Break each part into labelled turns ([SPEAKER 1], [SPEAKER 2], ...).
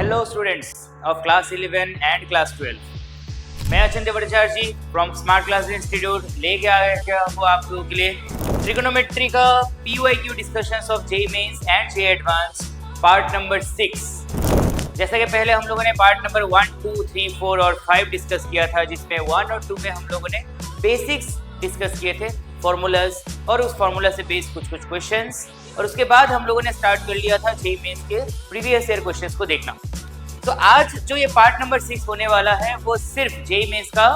[SPEAKER 1] Hello students of class 11 and class 12। मैं अचिंत्य भट्टाचार्य जी from smart class institute लेके आ गया हूँ आप लोगों के लिए ट्रिगोनोमेट्री का PYQ discussions of JEE mains and JEE advance part number 6। जैसा कि पहले हम लोगों ने पार्ट नंबर 1, 2, 3, 4 और 5 डिस्कस किया था, जिसमें 1 और 2 में हम लोगों ने बेसिक्स डिस्कस किए थे, फॉर्मूलाज, और उस फॉर्मूला से बेस्ड कुछ क्वेश्चंस, और उसके बाद हम लोगों ने स्टार्ट कर लिया था JEE मेंस के प्रीवियस ईयर क्वेश्चंस को देखना। तो आज जो ये पार्ट नंबर 6 होने वाला है वो सिर्फ JEE मेंस का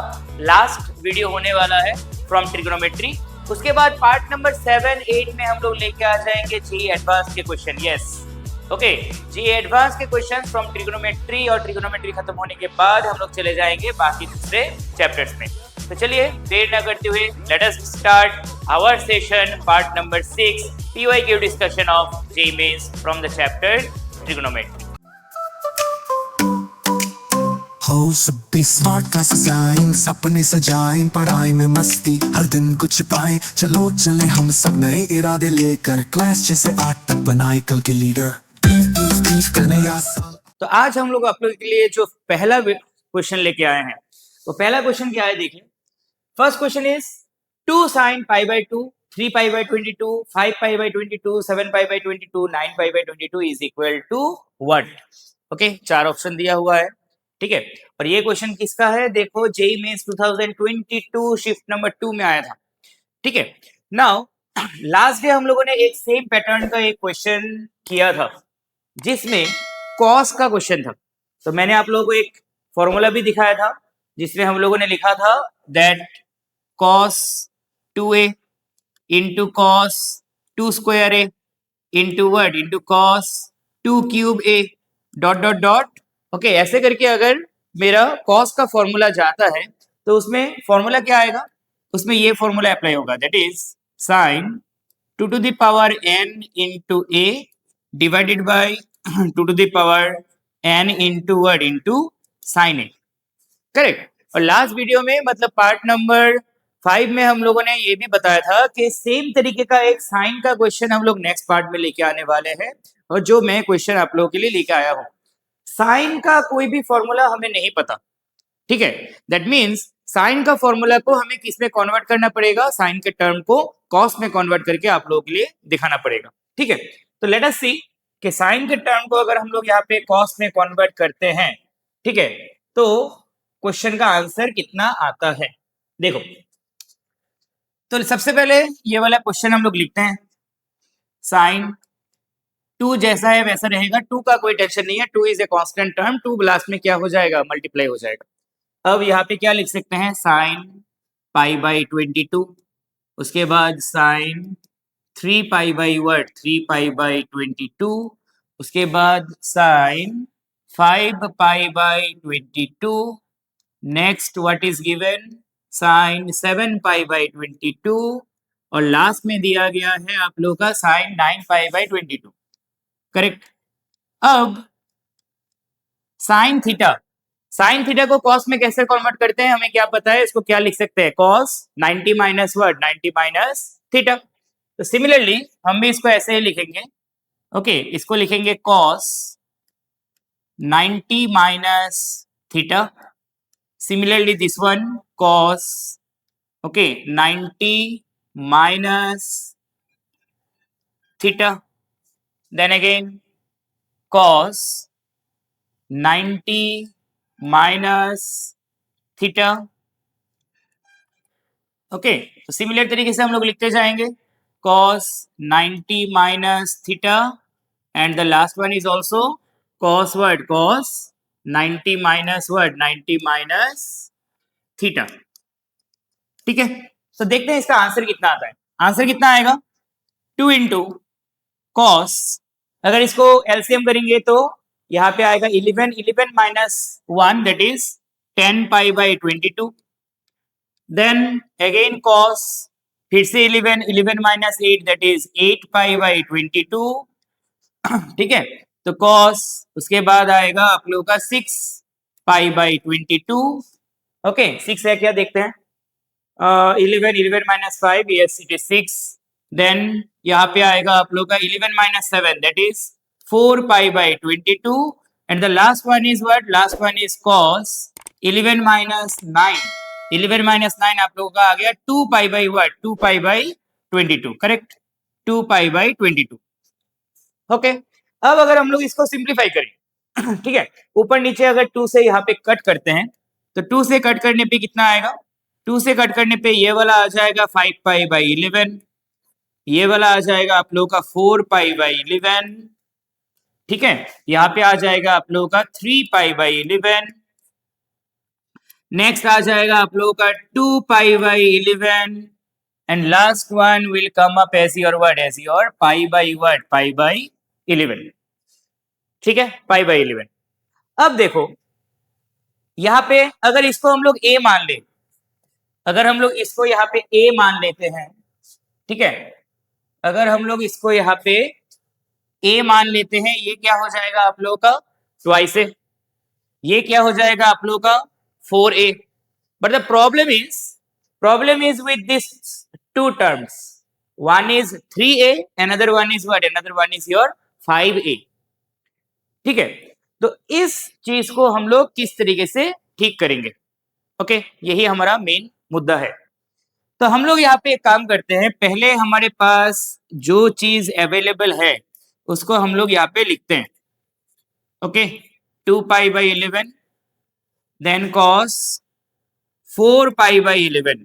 [SPEAKER 1] लास्ट वीडियो होने वाला है फ्रॉम ट्रिगोनोमेट्री। उसके बाद पार्ट नंबर 7, 8 में हम लोग लेके आ जाएंगे JEE एडवांस के question. Yes, okay, JEE advance के क्वेश्चन फ्रॉम ट्रिगोनोमेट्री, और ट्रिगोनोमेट्री खत्म होने के बाद हम लोग चले जाएंगे बाकी दूसरे चैप्टर्स में। तो चलिए देर ना करते हुए let us start our session part number 6 PYQ discussion of JEE mains from the chapter trigonometry.
[SPEAKER 2] हो सभी स्मार्ट क्लासेस आएं, सपने सजाएं, पढ़ाई में मस्ती हर दिन कुछ पाएं। चलो चले हम सब नए इरादे लेकर, क्लास 6 से 8 तक बनाए कल के लीडर।
[SPEAKER 1] तो आज हम लोग आप लोगों के लिए जो पहला क्वेश्चन लेके आए हैं, तो पहला क्वेश्चन क्या है देखिए। First question is 2 sin π/2, 3 π/22, 5 π/22, 7 π/22, 9 π/22 is equal to what. Okay, 4 option दिया हुआ है, ठीक है। और ये क्वेश्चन किसका है देखो, JEE मेंस 2022 शिफ्ट नंबर 2 में आया था, ठीक है। नाउ लास्ट डे हम लोगों ने एक सेम पैटर्न का एक क्वेश्चन किया था जिसमें कॉस का क्वेश्चन था। तो मैंने आप लोगों को एक फॉर्मूला भी दिखाया था जिसमें हम लोगों ने लिखा था that cos 2a into cos 2 square a into what, into cos 2 cube a dot dot dot. Okay, ऐसे करके अगर मेरा cos का फॉर्मूला जाता है तो उसमें फॉर्मूला क्या आएगा, उसमें ये फॉर्मूला अप्लाई होगा, that is sin 2 to the power n into a divided by 2 to the power n into what, into sin a, correct. और लास्ट वीडियो में मतलब पार्ट नंबर 5 में हम लोगों ने ये भी बताया था कि सेम तरीके का एक साइन का क्वेश्चन हम लोग नेक्स्ट पार्ट में लेके आने वाले हैं, और जो मैं क्वेश्चन आप लोगों के लिए लेके आया हूँ, साइन का कोई भी फॉर्मूला हमें नहीं पता, ठीक है। दैट मीन्स साइन का फॉर्मूला को हमें किस में कन्वर्ट करना पड़ेगा, साइन के टर्म को कॉस में कन्वर्ट करके आप लोगों के लिए दिखाना पड़ेगा, ठीक है। तो लेट अस सी कि साइन के टर्म को अगर हम लोग यहाँ पे कॉस में कन्वर्ट करते हैं, ठीक है, तो क्वेश्चन का आंसर कितना आता है देखो। तो सबसे पहले ये वाला क्वेश्चन हम लोग लिखते हैं, साइन 2 जैसा है वैसा रहेगा, 2 का कोई टेंशन नहीं है, 2 is a constant term, 2 last में क्या हो जाएगा, मल्टीप्लाई हो जाएगा। अब यहाँ पे क्या लिख सकते हैं, साइन π/22, उसके बाद साइन 3 π/22, उसके बाद sine 5 π/22, next what is given, sine 7 π/22, और लास्ट में दिया गया है आप लोगों का साइन 9 π/22, करेक्ट। अब साइन थीटा को कॉस में कैसे कन्वर्ट करते हैं हमें क्या पता है, इसको क्या लिख सकते हैं, cos 90 minus what, 90 minus theta. तो सिमिलरली हम भी इसको ऐसे ही लिखेंगे, ओके, इसको लिखेंगे cos 90 minus theta. Similarly, this one cos, okay, 90 minus theta. Then again cos 90 minus theta. Okay, तो सिमिलर तरीके से हम लोग लिखते जाएंगे, cos 90 minus theta, and the last one is also cos what, cos 90 minus what, 90 minus theta, ठीक है। तो देखते हैं इसका आंसर कितना आता है। आंसर कितना आएगा, 2 इंटू कॉस, अगर इसको एलसीएम करेंगे तो यहाँ पे आएगा 11 minus 1, that is 10 π/22, then again cos, फिर से 11 माइनस 8, दैट इज 8 π/22, ठीक है। तो कॉस, उसके बाद आएगा आप लोगों का 6 π/22, ओके, 6 है क्या देखते हैं, 11 minus 5, yes it is 6, then यहाँ पे आएगा आप लोग का 11 minus 7, that is 4 π/22, and the last one is what? Last one is cos 11 minus 9. 11 minus 9 आप लोगों का आ गया 2 pi by what? 2 pi by 22. Correct? 2 pi by 22. Okay अब अगर हम लोग इसको सिंप्लीफाई करें ठीक है, ऊपर नीचे अगर 2 से यहाँ पे कट करते हैं तो 2 से कट करने पे कितना आएगा? 2 से कट करने पे ये वाला आ जाएगा 5 पाई बाई 11, ये वाला आ जाएगा आप लोगों का 4 पाई बाई 11, ठीक है, यहाँ पे आ जाएगा आप लोगों का 3 पाई बाई 11, नेक्स्ट आ जाएगा आप लोगों का 2 pi by 11 and last one will come up as your what? As your pi by what? Pi by 11, ठीक है, पाई बाई 11। अब देखो यहाँ पे अगर इसको हम लोग a मान ले, अगर हम लोग इसको यहाँ पे a मान लेते हैं, ठीक है, अगर हम लोग इसको यहाँ पे a मान लेते हैं, ये क्या हो जाएगा आप लोगों का? ट्वाइस a, ये क्या हो जाएगा आप लोगों का? 4a। But the problem is with this two terms, one is 3a, another one is what? Another one is your 5a, ठीक है। तो इस चीज को हम लोग किस तरीके से ठीक करेंगे? ओके, यही हमारा मेन मुद्दा है। तो हम लोग यहाँ पे एक काम करते हैं, पहले हमारे पास जो चीज अवेलेबल है उसको हम लोग यहाँ पे लिखते हैं। Okay, 2 pi by 11 then cos 4 pi by 11,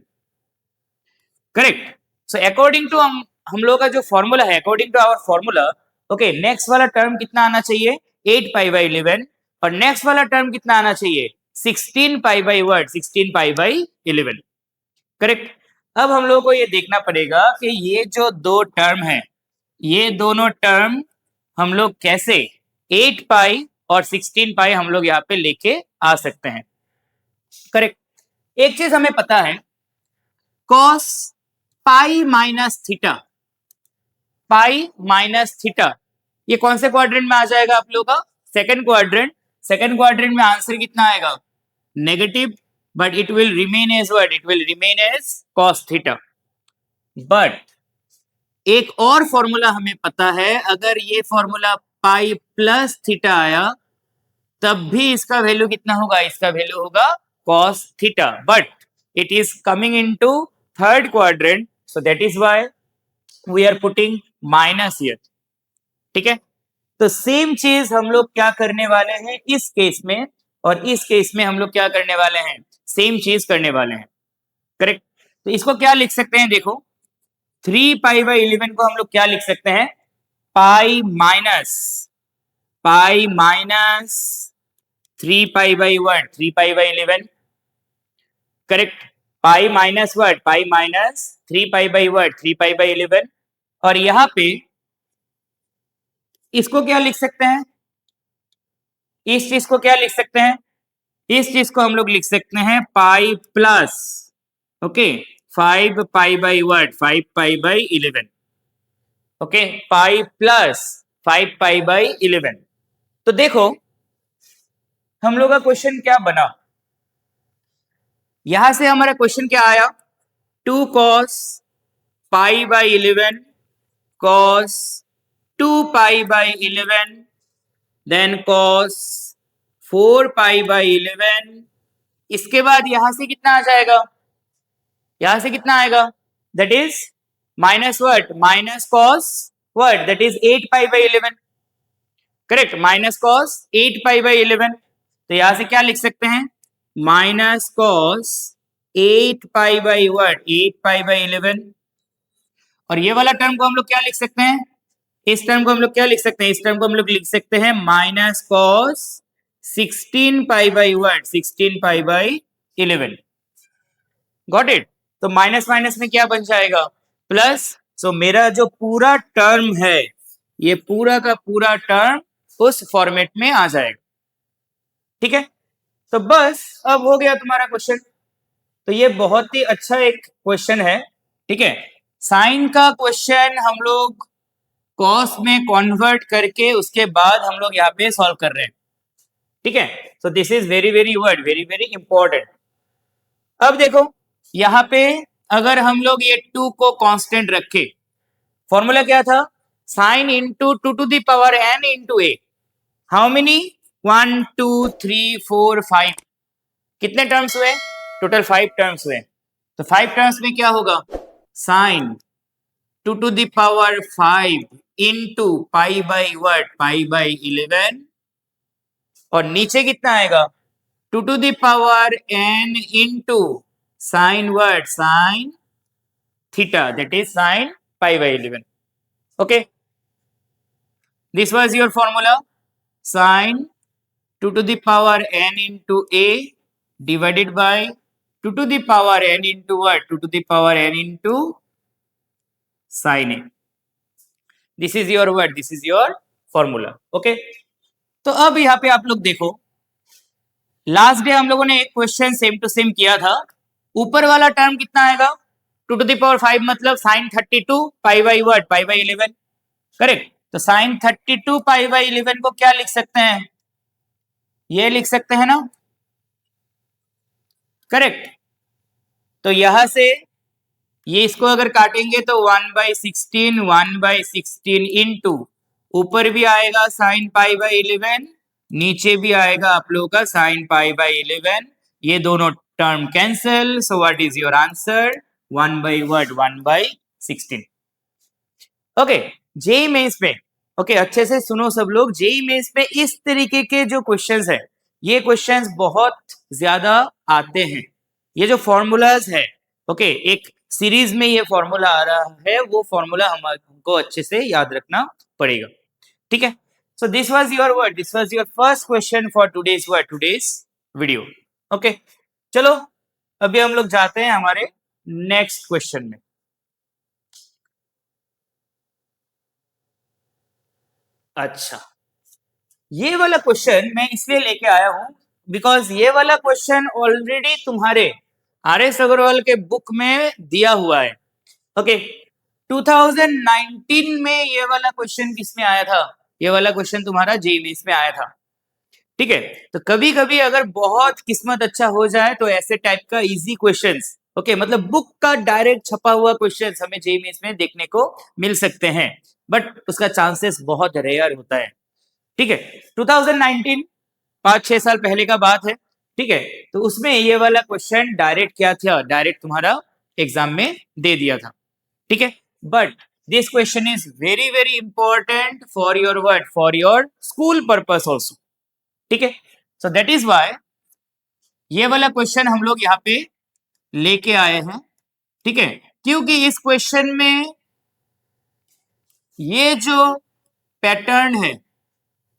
[SPEAKER 1] correct. So according to हम लोग का जो फॉर्मूला है, according to our formula, okay, next वाला टर्म कितना आना चाहिए? 8 पाई बाई 11, और नेक्स्ट वाला टर्म कितना आना चाहिए? 16 pi by word? 16 pi by 11, correct. अब हम लोगों को ये देखना पड़ेगा कि ये जो दो टर्म है, ये दोनों टर्म हम लोग कैसे 8 पाई और 16 पाई हम लोग यहाँ पे लेके आ सकते हैं, करेक्ट। एक चीज हमें पता है, cos pi minus theta, pi minus theta, ये कौन से क्वाड्रेंट में आ जाएगा आप लोगों का? Second quadrant. सेकंड क्वाड्रेंट में आंसर कितना आएगा? Negative, but it will remain as what? It will remain as cos theta. But एक और फॉर्मूला हमें पता है, अगर ये फॉर्मूला पाई प्लस थीटा आया तब भी इसका वैल्यू कितना होगा? इसका वैल्यू होगा cos theta, but it is coming into third quadrant, so that is why we are putting minus here, ठीक है। तो सेम चीज हम लोग क्या करने वाले हैं इस केस में, और इस केस में हम लोग क्या करने वाले हैं? सेम चीज करने वाले हैं, करेक्ट। तो इसको क्या लिख सकते हैं? देखो 3 पाई बाई 11 को हम लोग क्या लिख सकते हैं? Pi minus 3 pi by 1? 3 pi by 11, correct. Pi minus word? Pi minus 3 pi by word? 3 pi by 11, और यहां पे इसको क्या लिख सकते हैं? इस चीज को क्या लिख सकते हैं? इस चीज को हम लोग लिख सकते हैं pi plus, okay, 5 pi by word? 5 pi by 11, okay, pi plus 5 pi by 11। तो देखो हम लोग का क्वेश्चन क्या बना, यहां से हमारा क्वेश्चन क्या आया? 2 cos pi by 11 cos 2 pi by 11 then cos 4 pi by 11, इसके बाद यहां से कितना आ जाएगा? यहां से कितना आएगा? That is minus word? Minus cos word? That is 8 pi by 11, correct. Minus cos 8 pi by 11, तो यहां से क्या लिख सकते हैं? Minus cos 8 pi by word? 8 pi by 11, और ये वाला टर्म को हम लोग क्या लिख सकते हैं? इस टर्म को हम लोग क्या लिख सकते हैं? इस टर्म को हम लोग लिख सकते हैं minus cos 16 pi by word? 16 pi by 11, got it. तो माइनस माइनस में क्या बन जाएगा? प्लस। सो मेरा जो पूरा टर्म है, ये पूरा का पूरा टर्म उस फॉर्मेट में आ जाएगा, ठीक है। तो बस अब हो गया तुम्हारा क्वेश्चन। तो ये बहुत ही अच्छा एक क्वेश्चन है, ठीक है। साइन का क्वेश्चन हम लोग कॉस में कन्वर्ट करके उसके बाद हम लोग यहाँ पे सॉल्व कर रहे हैं, ठीक है। So this is very very word, very very important. अब देखो यहाँ पे अगर हम लोग ये 2 को कांस्टेंट रखे, फॉर्मूला क्या था? Sine into 2 to the power n into a, how many? 1 2 3 4 5 कितने टर्म्स हुए? टोटल 5 टर्म्स हुए। तो 5 टर्म्स में क्या होगा? Sine 2 to the power 5 into pi by what? Pi by 11 और नीचे कितना आएगा? 2 to the power n into sine what? Sine theta, that is sine pi by 11. Okay, this was your formula. Sine 2 to the power n into a divided by 2 to the power n into what? 2 to the power n into sin a. This is your what? This is your formula. Okay. तो अब यहाँ पे आप लोग देखो, last day हम लोगों ने एक क्वेश्चन सेम टू सेम किया था। ऊपर वाला टर्म कितना आएगा? 2 to the power 5 मतलब sine 32 pi by what? Pi by 11. Correct. तो साइन 32 पाई बाई 11 को क्या लिख सकते हैं? ये लिख सकते हैं ना? करेक्ट। तो यहां से ये इसको अगर काटेंगे तो 1/16 इंटू ऊपर भी आएगा साइन पाई बाई 11, नीचे भी आएगा आप लोगों का साइन पाई बाई 11। ये दोनों term cancel. So what is your answer? 1/16। Okay, JEE mains पे ओके अच्छे से सुनो सब लोग। जेईई मेंस पे इस तरीके के जो क्वेश्चंस है, ये क्वेश्चंस बहुत ज्यादा आते हैं। ये जो फॉर्मूलाज है, ओके एक सीरीज में ये फॉर्मूला आ रहा है, वो फॉर्मूला हमको अच्छे से याद रखना पड़ेगा। ठीक है। So this was your word, this was your first question for today's word, today's video. Okay, चलो अभी हम लोग जाते हैं हमारे नेक्स्ट क्वेश्चन में। अच्छा, ये वाला क्वेश्चन मैं इसलिए लेके आया हूं बिकॉज ये वाला क्वेश्चन ऑलरेडी तुम्हारे आर.एस. अग्रवाल के बुक में दिया हुआ है। ओके, 2019 में ये वाला क्वेश्चन किसमें आया था? ये वाला क्वेश्चन तुम्हारा जेईई मेंस में आया था। ठीक है, तो कभी कभी अगर बहुत किस्मत अच्छा हो जाए तो ऐसे टाइप का इजी क्वेश्चंस, ओके मतलब बुक का डायरेक्ट छपा हुआ क्वेश्चंस हमें जेईई मेंस में देखने को मिल सकते हैं, बट उसका चांसेस बहुत रेयर होता है। ठीक है, 2019 5-6 साल पहले का बात है। ठीक है, तो उसमें ये वाला क्वेश्चन डायरेक्ट क्या था? डायरेक्ट तुम्हारा एग्जाम में दे दिया था। ठीक है, but this question is very very important for your word, for your school purpose also. ठीक है, सो दैट इज वाई ये वाला क्वेश्चन हम लोग यहाँ पे लेके आए हैं। ठीक है, क्योंकि इस क्वेश्चन में ये जो पैटर्न है,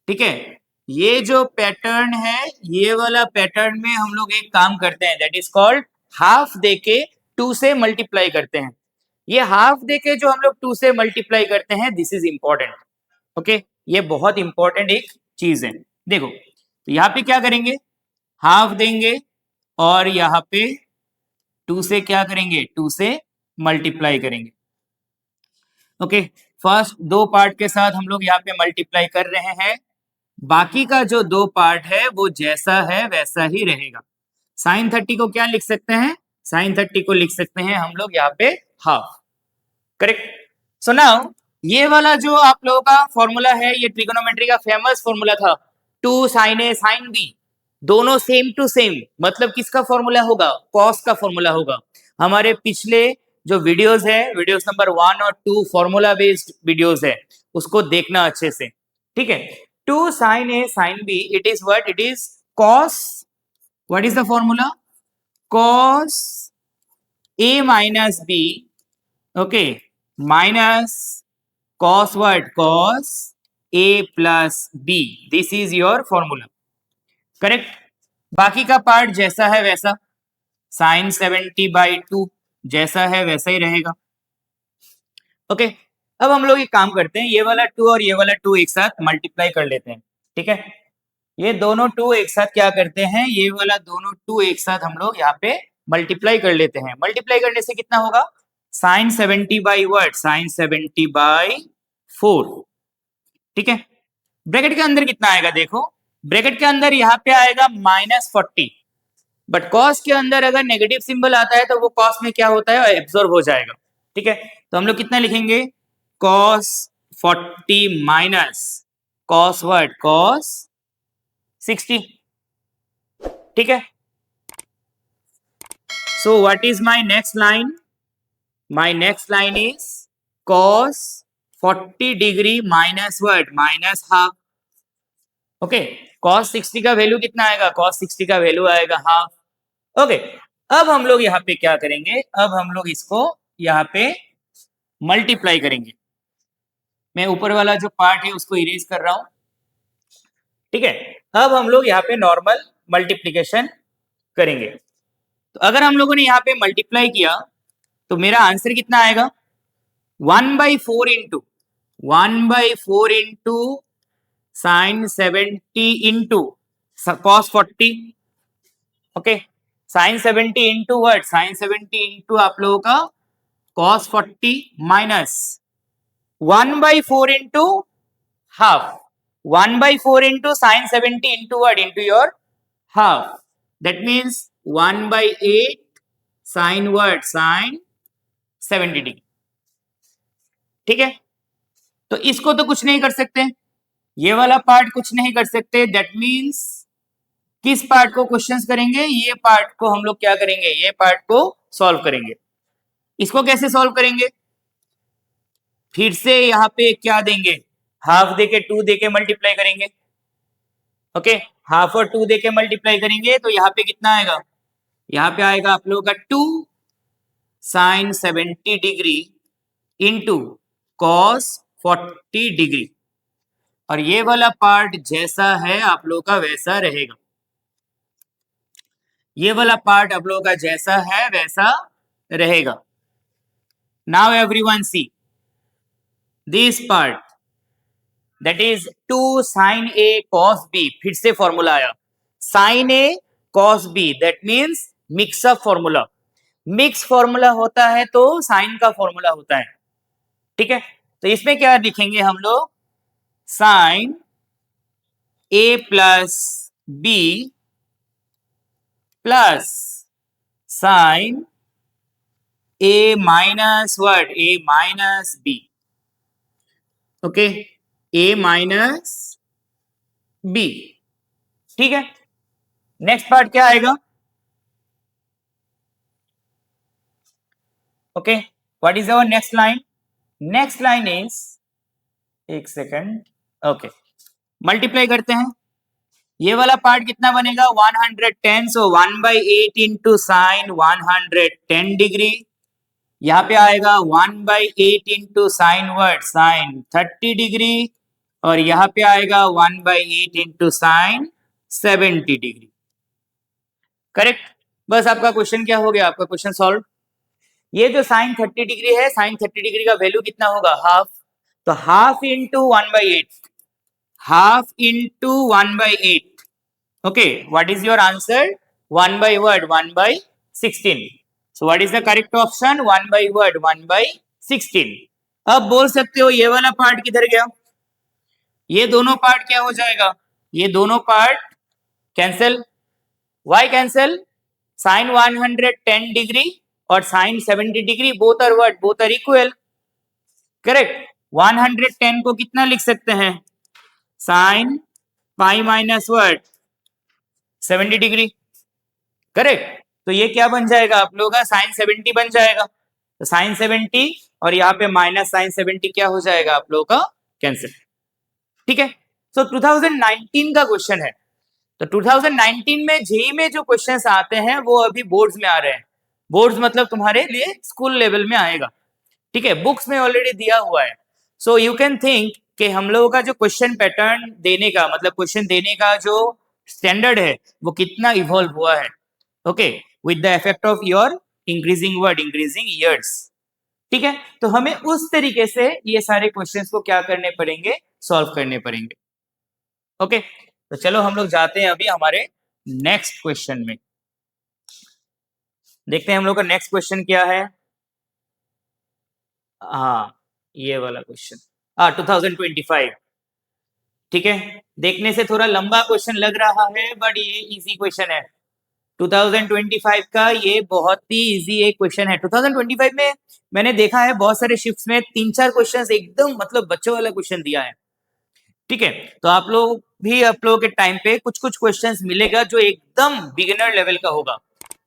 [SPEAKER 1] ठीक है, ये जो पैटर्न है, ये वाला पैटर्न में हम लोग एक काम करते हैं, दैट इज कॉल्ड हाफ देके 2 से मल्टीप्लाई करते हैं। ये हाफ देके जो हम लोग 2 से मल्टीप्लाई करते हैं, दिस इज इंपॉर्टेंट। ओके, ये बहुत इंपॉर्टेंट एक चीज है। देखो, तो यहाँ पे क्या करेंगे? हाफ देंगे और यहाँ पे 2 से क्या करेंगे? 2 से मल्टीप्लाई करेंगे। ओके, फर्स्ट 2 पार्ट के साथ हम लोग यहाँ पे मल्टीप्लाई कर रहे हैं, बाकी का जो 2 पार्ट है वो जैसा है वैसा ही रहेगा। साइन 30 को क्या लिख सकते हैं? साइन 30 को लिख सकते हैं हम लोग यहाँ पे हाफ। करेक्ट। सो नाउ ये वाला जो आप लोगों का फॉर्मूला है, ये ट्रिगोनोमेट्री का फेमस फॉर्मूला था, 2 sin a sin b, दोनों सेम टू सेम, मतलब किसका फॉर्मूला होगा? कॉस का फॉर्मूला होगा। हमारे पिछले जो वीडियोस है, वीडियोस नंबर 1 और 2 फॉर्मूला बेस्ड वीडियोस है, उसको देखना अच्छे से। ठीक है, 2 sin a sin b, it is what? It is cos, what is the formula? Cos a minus b, okay, minus cos what? Cos a plus b, this is your formula। Correct. बाकी का part जैसा है वैसा, sign 70/2 जैसा है वैसा ही रहेगा। Okay, अब हम लोग एक काम करते हैं, ये वाला 2 और ये वाला 2 एक साथ मल्टीप्लाई कर लेते हैं। ठीक है, ये दोनों 2 एक साथ क्या करते हैं? ये वाला दोनों 2 एक साथ हम लोग यहाँ पे मल्टीप्लाई कर लेते हैं। मल्टीप्लाई करने से कितना होगा? Sine 70/what? साइन 70/4। ठीक है, ब्रैकेट के अंदर कितना आएगा? देखो, ब्रैकेट के अंदर यहाँ पे आएगा -40, बट कॉस के अंदर अगर नेगेटिव सिंबल आता है तो वो कॉस में क्या होता है? एब्जॉर्ब हो जाएगा। ठीक है, तो हम लोग कितना लिखेंगे? cos 40 minus cos what? cos 60, ठीक है। So what is my next line? My next line is cos 40 degree minus what? Minus half. Okay, cos 60 का वैल्यू कितना आएगा? cos 60 का वैल्यू आएगा हाफ। ओके, अब हम लोग यहाँ पे क्या करेंगे? अब हम लोग इसको यहाँ पे मल्टीप्लाई करेंगे। मैं ऊपर वाला जो पार्ट है उसको इरेज कर रहा हूं, ठीक है। अब हम लोग यहाँ पे नॉर्मल मल्टीप्लीकेशन करेंगे। तो अगर हम लोगों ने यहाँ पे मल्टीप्लाई किया तो मेरा आंसर कितना आएगा? 1/4 into 1/4 into sine 70 into cos 40। Okay, sine 70 into what? Sine 70 into आप लोगों का cos 40 minus 1/4 into half. 1/4 into sin 70 into what? Into your half. That means 1/8 sin what? Sin 70 degree. ठीक है, तो इसको तो कुछ नहीं कर सकते, ये वाला पार्ट कुछ नहीं कर सकते। दैट मीन्स किस पार्ट को क्वेश्चंस करेंगे? ये पार्ट को हम लोग क्या करेंगे? ये पार्ट को सॉल्व करेंगे। इसको कैसे सॉल्व करेंगे? फिर से यहाँ पे क्या देंगे? हाफ देके 2 देके मल्टीप्लाई करेंगे। ओके, हाफ और 2 देके मल्टीप्लाई करेंगे तो यहाँ पे कितना आएगा? यहाँ पे आएगा आप लोगों का 2 sine 70 degree into cos 40 degree, और ये वाला पार्ट जैसा है आप लोगों का वैसा रहेगा। ये वाला पार्ट आप लोगों का जैसा है वैसा रहेगा। Now everyone see this part, that is 2 sine A cos B. फिर से फॉर्मूला आया, sine A cos B, that means mix up formula. Mix formula होता है तो साइन का फॉर्मूला होता है, ठीक है। तो इसमें क्या लिखेंगे हम लोग? साइन ए प्लस बी प्लस साइन ए माइनस वर्ड? ए माइनस बी। ओके, ए माइनस बी, ठीक है। नेक्स्ट पार्ट क्या आएगा? Okay, what is our next line? Next line is, एक सेकंड, ओके, मल्टीप्लाई करते हैं। ये वाला पार्ट कितना बनेगा? 110, सो 1/8 इंटू साइन 110 डिग्री। यहाँ पे आएगा 1/8 into sine what? Sine 30 degree, और यहाँ पे आएगा 1/8 इंटू साइन 70 डिग्री। करेक्ट, बस आपका क्वेश्चन क्या हो गया? आपका क्वेश्चन सॉल्व। ये जो साइन 30 डिग्री है, साइन 30 डिग्री का वैल्यू कितना होगा? हाफ। तो half into 1/8, half into 1/8। Okay, what is your answer? 1/16। So what is the correct option? 1/16। अब बोल सकते हो ये वाला पार्ट किधर गया? ये दोनों पार्ट क्या हो जाएगा? ये दोनों part cancel. Why cancel? Sine 110 degree और sine 70 degree both are what? Both are equal. Correct, 110 को कितना लिख सकते हैं? Sine pi minus what? 70 degree. Correct, तो ये क्या बन जाएगा आप लोगों का? साइन 70 बन जाएगा। तो साइन 70 और यहाँ पे माइनस साइन 70 क्या हो जाएगा आप लोगों का? कैंसिल, ठीक है। सो 2019 का क्वेश्चन है। तो 2019 में जेईई में जो क्वेश्चंस आते हैं वो अभी बोर्ड्स में आ रहे हैं। बोर्ड्स मतलब तुम्हारे लिए स्कूल लेवल में आएगा, ठीक है। बुक्स में ऑलरेडी दिया हुआ है। सो यू कैन थिंक कि हम लोगों का जो क्वेश्चन पैटर्न देने का मतलब क्वेश्चन देने का जो स्टैंडर्ड है वो कितना इवॉल्व हुआ है। Okay, with the effect of your increasing word, increasing years, ठीक है। तो हमें उस तरीके से ये सारे क्वेश्चंस को क्या करने पड़ेंगे? सॉल्व करने पड़ेंगे। ओके, तो चलो हम लोग जाते हैं अभी हमारे नेक्स्ट क्वेश्चन में। देखते हैं हम लोग का नेक्स्ट क्वेश्चन क्या है। हाँ, ये वाला क्वेश्चन, 2025, ठीक है। देखने से थोड़ा लंबा क्वेश्चन लग रहा है बट ये इजी क्वेश्चन है। 2025 का ये बहुत ही इजी एक क्वेश्चन है। 2025 में मैंने देखा है बहुत सारे शिफ्ट्स में 3-4 क्वेश्चंस एकदम मतलब बच्चों वाला क्वेश्चन दिया है, ठीक है। तो आप लोग भी आप लोगों के टाइम पे कुछ कुछ क्वेश्चंस मिलेगा जो एकदम बिगिनर लेवल का होगा,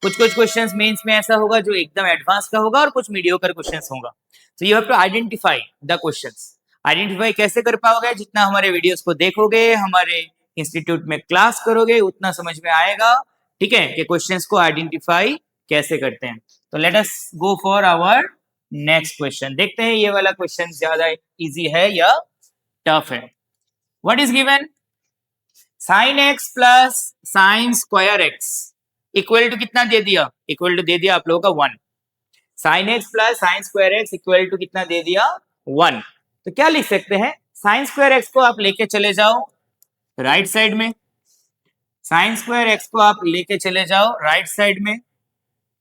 [SPEAKER 1] कुछ कुछ क्वेश्चंस मेंस में ऐसा होगा जो एकदम एडवांस का होगा और कुछ मीडियोकर क्वेश्चंस होगा। So you have to identify the questions. Identify कैसे कर पाओगे? जितना हमारे वीडियोस को देखोगे, हमारे इंस्टीट्यूट में क्लास करोगे, उतना समझ में आएगा, ठीक है, कि क्वेश्चंस को आइडेंटिफाई कैसे करते हैं। तो let us go for our next question. देखते हैं ये वाला क्वेश्चन ज्यादा इजी है या टफ है। What is given? sin x plus sin square x equal to कितना दे दिया? इक्वल टू दे दिया आप लोगों का 1। sin x plus sin square x equal to कितना दे दिया? 1। तो क्या लिख सकते हैं? sin स्क्वायर x को आप लेके चले जाओ राइट साइड में, sin स्क्वायर x को आप लेके चले जाओ राइट साइड में।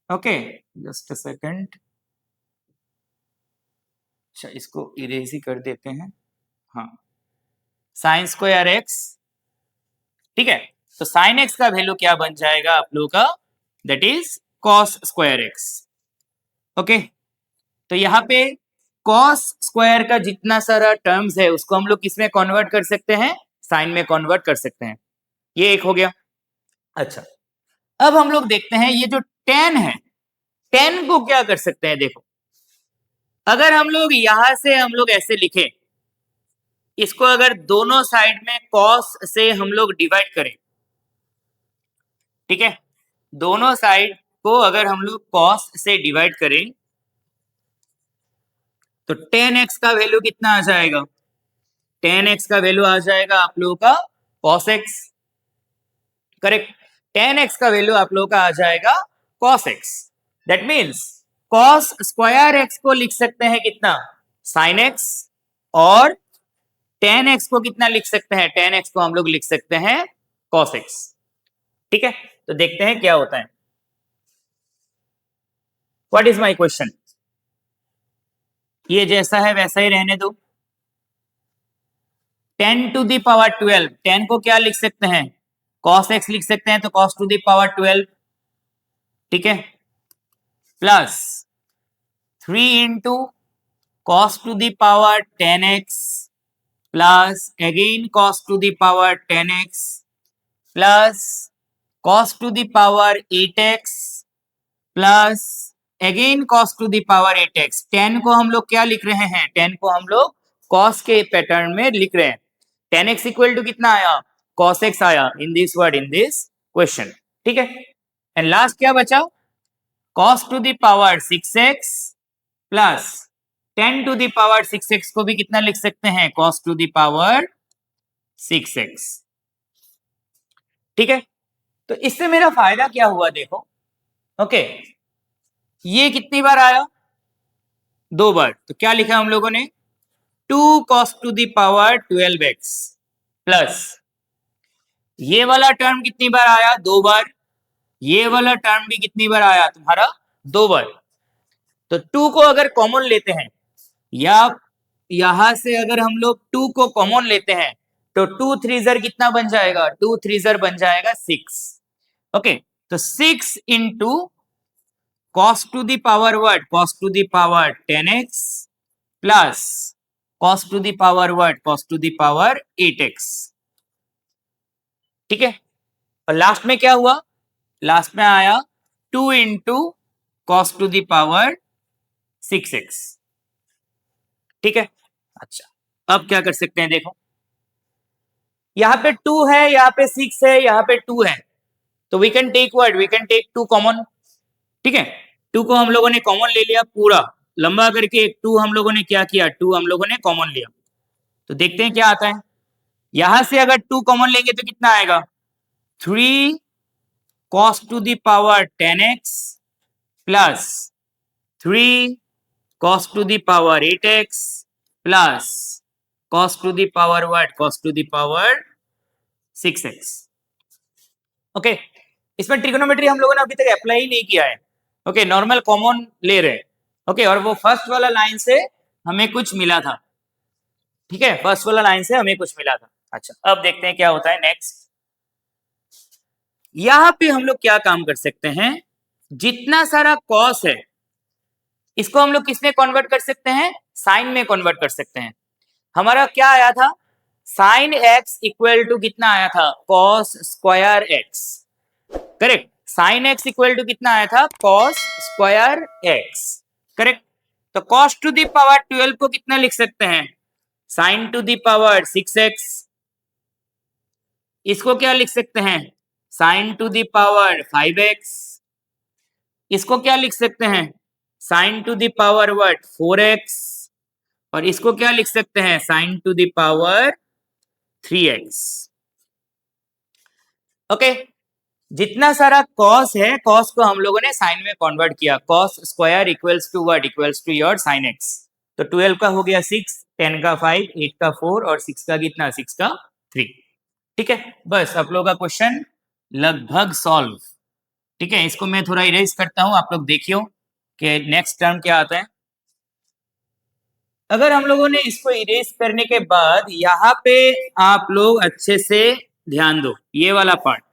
[SPEAKER 1] ओके, जस्ट अ सेकंड, अच्छा इसको इरेज ही कर देते हैं। हाँ, sin स्क्वायर x, ठीक है, तो sin x का वैल्यू क्या बन जाएगा आप लोगों का? That is cos square x। Okay, तो यहाँ पे cos स्क्वायर का जितना सारा टर्म्स है उसको हम लोग किस में कन्वर्ट कर सकते हैं? साइन में कन्वर्ट कर सकते हैं। ये एक हो गया। अच्छा, अब हम लोग देखते हैं ये जो tan है, tan को क्या कर सकते हैं? देखो, अगर हम लोग यहां से हम लोग ऐसे लिखें, इसको अगर दोनों साइड में cos से हम लोग डिवाइड करें, ठीक है, दोनों साइड को अगर हम लोग cos से डिवाइड करें तो tan x का वैल्यू कितना आ जाएगा? tan x का वैल्यू आ जाएगा आप लोगों का cos x, correct. tan x का वैल्यू आप लोगों का आ जाएगा cos x। That means cos square x को लिख सकते हैं कितना? sin x, और tan x को कितना लिख सकते हैं? tan x को हम लोग लिख सकते हैं cos x, ठीक है। तो देखते हैं क्या होता है। What is my question? ये जैसा है वैसा ही रहने दो। 10 टू दी पावर 12, 10 को क्या लिख सकते हैं? cos x लिख सकते हैं, तो cos टू दी पावर 12, ठीक है, plus 3 into cos to the power 10x plus again cos to the power 10x plus cos to the power 8x plus again cos to the power 8x। 10 को हम लोग क्या लिख रहे हैं? 10 को हम लोग cos के पैटर्न में लिख रहे हैं। 10x इक्वल टू कितना आया? cos x आया in this word, in this question, ठीक है। एंड लास्ट क्या बचा? cos to the power 6x plus 10 to the power 6x को भी कितना लिख सकते हैं? cos to the power 6x, ठीक है। तो इससे मेरा फायदा क्या हुआ? देखो, ओके, ये कितनी बार आया? 2 बार। तो क्या लिखा हम लोगों ने? 2 cos to the power 12x plus ये वाला टर्म कितनी बार आया? 2 बार। ये वाला टर्म भी कितनी बार आया तुम्हारा? 2 बार। तो 2 को अगर कॉमन लेते हैं, या यहां से अगर हम लोग 2 को कॉमन लेते हैं, तो 2 3 ज़र कितना बन जाएगा? 2 3 ज़र बन जाएगा 6। ओके, तो 6 into cos to the power what? cos to the power 10x plus cos to the power what? cos to the power 8x, ठीक है। और लास्ट में क्या हुआ? लास्ट में आया 2 into cos to the power 6x, ठीक है। अच्छा, अब क्या कर सकते हैं? देखो, यहां पे 2 है, यहां पे 6 है, यहां पे 2 है, तो we can take what? We can take 2 common, ठीक है। 2 को हम लोगों ने कॉमन ले लिया, पूरा लंबा करके 2 हम लोगों ने क्या किया? 2 हम लोगों ने कॉमन लिया। तो देखते हैं क्या आता है। यहां से अगर 2 कॉमन लेंगे तो कितना आएगा? 3 cos to the power 10x plus 3 cos to the power 8x plus cos to the power what? cos to the power 6x। Okay, इसमें ट्रिग्नोमेट्री हम लोगों ने अभी तक अप्लाई ही नहीं किया है। ओके, नॉर्मल कॉमन ले रहे हैं। ओके, और वो फर्स्ट वाला लाइन से हमें कुछ मिला था, ठीक है, फर्स्ट वाला लाइन से हमें कुछ मिला था। अच्छा, अब देखते हैं क्या होता है नेक्स्ट। यहां पे हम लोग क्या काम कर सकते हैं? जितना सारा cos है इसको हम लोग किसमें कन्वर्ट कर सकते हैं? साइन में कन्वर्ट कर सकते हैं। हमारा क्या आया था? साइन एक्स इक्वल टू कितना आया था, cos square x. Correct, sine x equal to कितना आया था, कॉस स्क्वायर एक्स। करेक्ट, तो कॉस टू द पावर 12 को कितना लिख सकते हैं, sign to the power 6x। इसको क्या लिख सकते हैं, sign to the power 5x। इसको क्या लिख सकते हैं, sign to the power what, 4x। और इसको क्या लिख सकते हैं, sign to the power 3x। Okay, जितना सारा कॉस है, कॉस को हम लोगों ने साइन में कन्वर्ट किया। Cos square equals to what, equals to your sine x. तो 12 का हो गया 6, 10 का 5, 8 का 4 और 6 का कितना, 6 का 3। ठीक है, बस आप लोगों का क्वेश्चन लगभग सॉल्व। ठीक है, इसको मैं थोड़ा इरेज करता हूं, आप लोग देखियो कि नेक्स्ट टर्म क्या आता है। अगर हम लोगों ने इसको इरेज करने के बाद यहाँ पे आप लोग अच्छे से ध्यान दो, ये वाला पार्ट,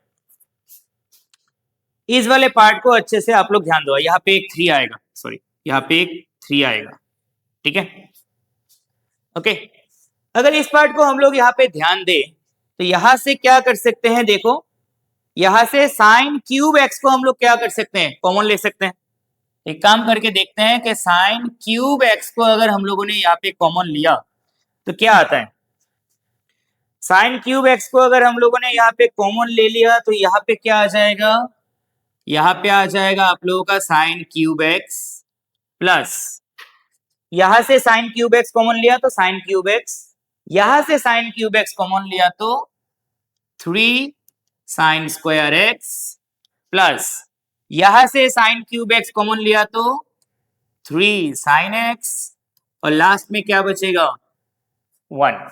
[SPEAKER 1] इस वाले पार्ट को अच्छे से आप लोग ध्यान दो। यहाँ पे एक 3 आएगा, सॉरी यहाँ पे एक 3 आएगा। ठीक है, ओके, अगर इस पार्ट को हम लोग यहाँ पे ध्यान दे तो यहां से क्या कर सकते हैं, देखो यहां से साइन क्यूब एक्स को हम लोग क्या कर सकते हैं, कॉमन ले सकते हैं। एक काम करके देखते हैं कि साइन क्यूब एक्स को अगर हम लोगों ने यहाँ पे कॉमन लिया तो क्या आता है। साइन क्यूब एक्स को अगर हम लोगों ने यहाँ पे कॉमन ले लिया तो यहाँ पे क्या आ जाएगा, यहाँ पे आ जाएगा आप लोगों का साइन क्यूब एक्स प्लस, यहां से साइन क्यूब एक्स कॉमन लिया तो साइन क्यूब एक्स, यहां से साइन क्यूब एक्स कॉमन लिया तो 3 साइन स्क्वायर एक्स प्लस, यहां से साइन क्यूब एक्स कॉमन लिया तो 3 साइन एक्स और लास्ट में क्या बचेगा, 1।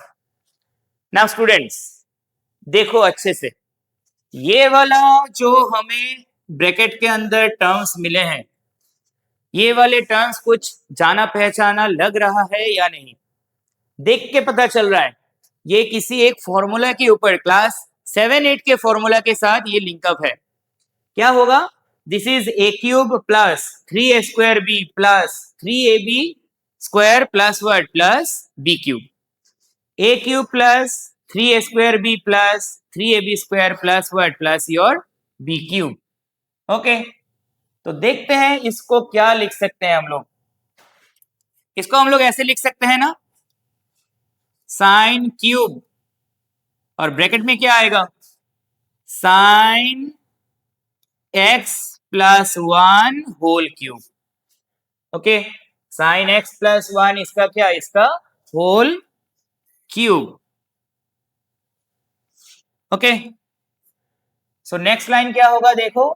[SPEAKER 1] नाउ स्टूडेंट्स देखो अच्छे से, ये वाला जो हमें ब्रैकेट के अंदर टर्म्स मिले हैं, ये वाले टर्म्स कुछ जाना पहचाना लग रहा है या नहीं, देख के पता चल रहा है ये किसी एक फॉर्मूला के ऊपर, क्लास 7-8 के फॉर्मूला के साथ ये लिंकअप है। क्या होगा, this is a cube plus 3a square b plus 3ab square plus what, plus b cube. A cube plus 3a square b plus 3ab square plus what, plus your b cube. Okay, तो देखते हैं इसको क्या लिख सकते हैं हम लोग। इसको हम लोग ऐसे लिख सकते हैं ना, साइन क्यूब और ब्रैकेट में क्या आएगा, sine x plus 1 whole cube. Okay, sine x plus 1 इसका क्या, इसका whole cube. Okay, so next line क्या होगा, देखो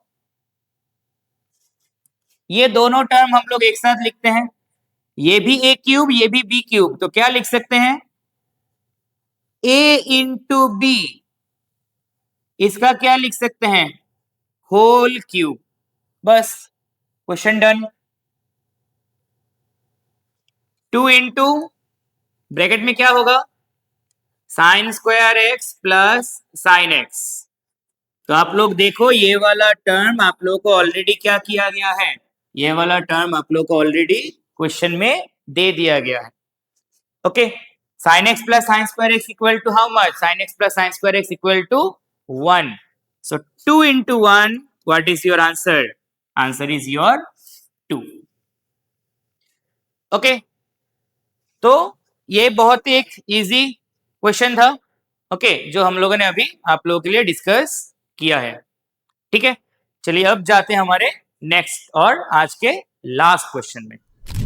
[SPEAKER 1] ये दोनों टर्म हम लोग एक साथ लिखते हैं, ये भी ए क्यूब ये भी बी क्यूब, तो क्या लिख सकते हैं, ए इंटू बी, इसका क्या लिख सकते हैं, होल क्यूब। बस क्वेश्चन डन। 2 इंटू ब्रैकेट में क्या होगा, sign square x plus sign x. तो आप लोग देखो ये वाला टर्म आप लोग को ऑलरेडी क्या किया गया है, ये वाला टर्म आप लोग को ऑलरेडी क्वेश्चन में दे दिया गया है। Okay, sine x plus sine square x equal to how much, sine x plus sine square x equal to 1। So 2 into 1, what is your answer, answer is your 2। Okay, तो ये बहुत ही एक easy question था। Okay, जो हम लोगों ने अभी आप लोगों के लिए डिस्कस किया है। ठीक है, चलिए अब जाते हैं हमारे नेक्स्ट और आज के लास्ट क्वेश्चन में।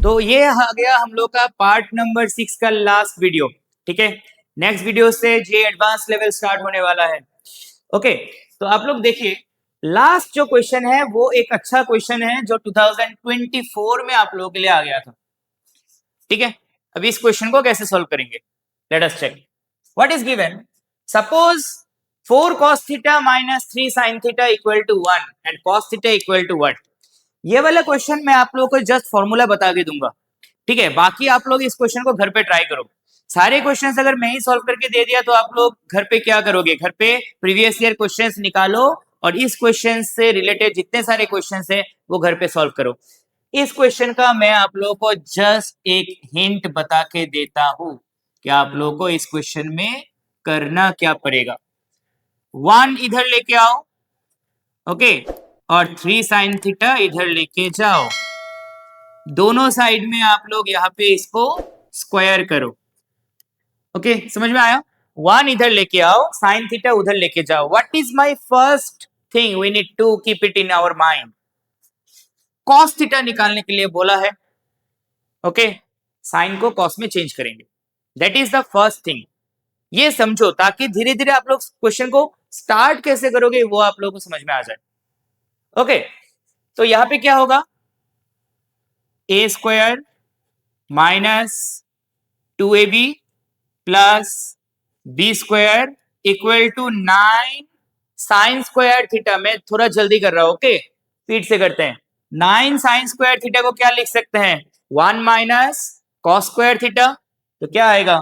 [SPEAKER 1] तो ये आ गया हम लोग का पार्ट नंबर 6 का लास्ट वीडियो। ठीक है, नेक्स्ट वीडियो से जे एडवांस लेवल स्टार्ट होने वाला है। ओके, तो आप लोग देखिए लास्ट जो क्वेश्चन है वो एक अच्छा क्वेश्चन है जो 2024 में आप लोगों के लिए आ गया था। ठीक है, अब इस क्वेश्चन को कैसे सॉल्व करेंगे, let us check. What is given, suppose 4 cos theta minus 3 sin theta equal to 1 and cos theta equal to what. ये वाला क्वेश्चन मैं आप लोगों को जस्ट फॉर्मूला बता के दूंगा। ठीक है, बाकी आप लोग इस क्वेश्चन को घर पे ट्राई करो। सारे क्वेश्चंस अगर मैं ही सॉल्व करके दे दिया तो आप लोग घर पे क्या करोगे, घर पे प्रीवियस ईयर क्वेश्चंस निकालो और इस क्वेश्चन से रिलेटेड जितने सारे क्वेश्चंस है वो घर पे सॉल्व करो। इस क्वेश्चन का मैं आप लोगों को जस्ट एक हिंट बता के देता हूं कि आप लोगों को इस क्वेश्चन में करना क्या पड़ेगा, 1 इधर लेके आओ, ओके, और 3 sin थीटा इधर लेके जाओ, दोनों साइड में आप लोग यहाँ पे इसको स्क्वायर करो, ओके, समझ में आया। 1 इधर लेके आओ, sin थीटा उधर लेके जाओ। What is my first thing we need to keep it in our mind, cos theta निकालने के लिए बोला है, ओके, साइन को cos में चेंज करेंगे, that is the first thing. ये समझो ताकि धीरे धीरे आप लोग क्वेश्चन को स्टार्ट कैसे करोगे वो आप लोगों को समझ में आ जाए, ओके। तो यहां पे क्या होगा, a square minus 2ab plus b square equal to 9 sine square theta. मैं थोड़ा जल्दी कर रहा हूं, ओके, स्पीड से करते हैं। 9 साइन स्क्वायर थीटा को क्या लिख सकते हैं, 1 माइनस कॉस स्क्वायर थीटा, तो क्या आएगा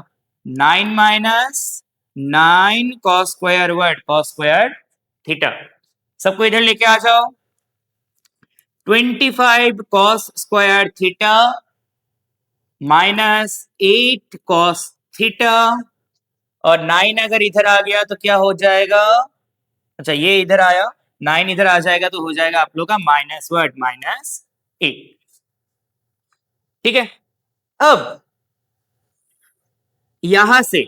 [SPEAKER 1] 9 minus 9 cos square word cos square theta. सबको इधर लेके आ जाओ, 25 cos square theta minus 8 cos theta, और 9 अगर इधर आ गया तो क्या हो जाएगा, अच्छा ये इधर आया, 9 इधर आ जाएगा तो हो जाएगा आप लोग का माइनस वर्ड माइनस 8, ठीक है। अब यहां से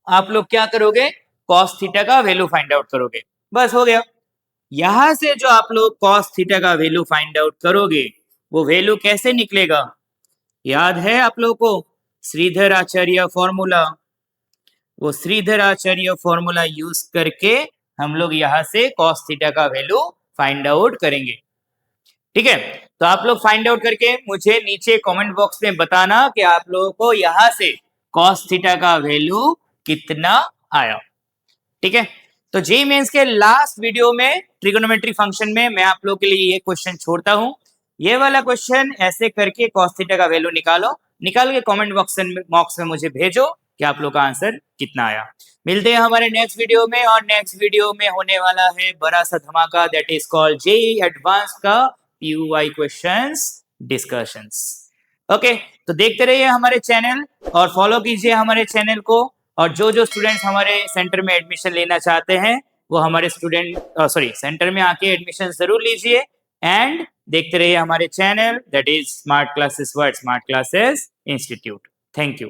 [SPEAKER 1] आप लोग क्या करोगे, कॉस थीटा का वैल्यू फाइंड आउट करोगे, बस हो गया। यहां से जो आप लोग कॉस थीटा का वैल्यू फाइंड आउट करोगे वो वैल्यू कैसे निकलेगा, याद है आप लोगों को श्रीधर आचार्य फॉर्मूला, वो श्रीधर आचार्य फॉर्मूला यूज करके हम लोग यहां से कॉस थीटा का वैल्यू फाइंड आउट करेंगे, ठीक है। तो आप लोग फाइंड आउट करके मुझे नीचे कमेंट बॉक्स में बताना कि आप लोगों को यहां से कॉस थीटा का वैल्यू कितना आया, ठीक है। तो जेईई मेंस के लास्ट वीडियो में ट्रिगोनोमेट्री फंक्शन में मैं आप लोगों के लिए ये क्वेश्चन छोड़ता हूं, ये वाला क्वेश्चन ऐसे करके कॉस थीटा का वैल्यू निकालो, निकाल के कमेंट बॉक्स में मुझे भेजो कि आप लोग का आंसर कितना आया। मिलते हैं हमारे नेक्स्ट वीडियो में, और नेक्स्ट वीडियो में होने वाला है बड़ा सा धमाका, that is called JEE advance का पीयूआई क्वेश्चंस डिस्कशंस, ओके। तो देखते रहिए हमारे चैनल और फॉलो कीजिए हमारे चैनल को, और जो स्टूडेंट्स हमारे सेंटर में एडमिशन लेना चाहते हैं वो हमारे सेंटर में आके एडमिशन जरूर लीजिए, एंड देखते रहिए हमारे channel that is smart classes word smart classes institute. Thank you.